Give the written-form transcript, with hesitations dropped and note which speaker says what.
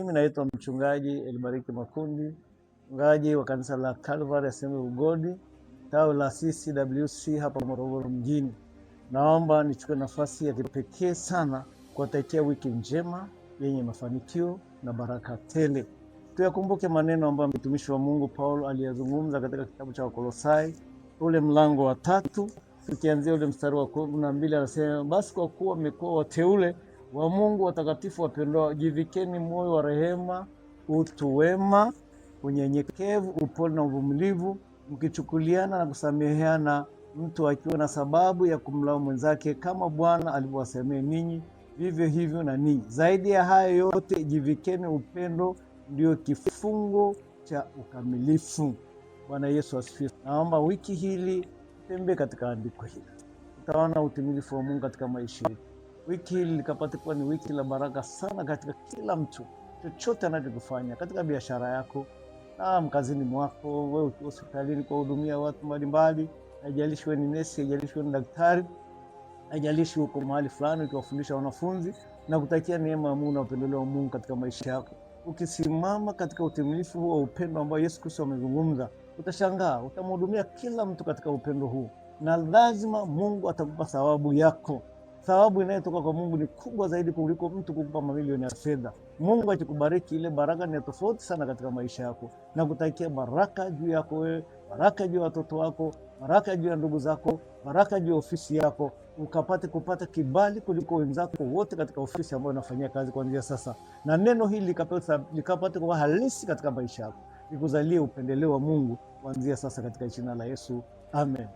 Speaker 1: Mimi naitwa mchungaji Elibariki Makundi, mchungaji wa kanisa la Calvary Assembly Ugodi, tawi la CCWC hapa Morogoro mjini. Naomba nichukue nafasi ya kipekee sana kuwatakia wiki njema yenye mafanikio na baraka tele. Tuyakumbuke maneno ambayo mtumishi wa Mungu Paulo aliyazungumza katika kitabu cha Wakolosai ule mlango wa 3, tukianzia ule mstari wa 12, anasema basi kwa kuwa mmekuwa wateule wa Mungu watakatifu wapendwa, jivikeni moyo wa rehema, utu wema, unyenyekevu, upole na uvumilivu, mkichukuliana na kusameheana, mtu akiwa na sababu ya kumlaumu mwenzake, kama Bwana alivyowasamehe ninyi, vivyo hivyo na ninyi. Zaidi ya hayo yote, jivikeni upendo, ndio kifungo cha ukamilifu. Bwana Yesu asifiwe. Naomba wiki hili tembee katika andiko hili, utaona utimilifu wa Mungu katika maisha yetu. Wiki hili likapate kuwa ni wiki la baraka sana katika kila mtu, chochote anachokifanya, katika biashara yako, kazini mwako, wewe hospitalini kuwahudumia watu mbalimbali, haijalishi wewe ni nesi, haijalishi wewe ni daktari, haijalishi uko mahali fulani ukiwafundisha wanafunzi, na kutakia neema ya Mungu na upendeleo wa Mungu katika maisha yako. Ukisimama katika utimilifu huo wa upendo ambao Yesu Kristo amezungumza, utashangaa, utamhudumia kila mtu katika upendo huu, na lazima Mungu atakupa thawabu yako. Thawabu inayotoka kwa Mungu ni kubwa zaidi kuliko mtu kukupa mamilioni ya fedha. Mungu akikubariki, ile baraka ni tofauti sana katika maisha yako, na kutakia baraka juu yako wewe, baraka juu ya watoto wako, baraka juu ya ndugu zako, baraka juu ya ofisi yako, ukapate kupata kibali kuliko wenzako wote katika ofisi ambayo unafanyia kazi kuanzia sasa, na neno hili likapate kuwa halisi katika maisha yako, likuzalie upendeleo wa Mungu kuanzia sasa katika jina la Yesu. Amen.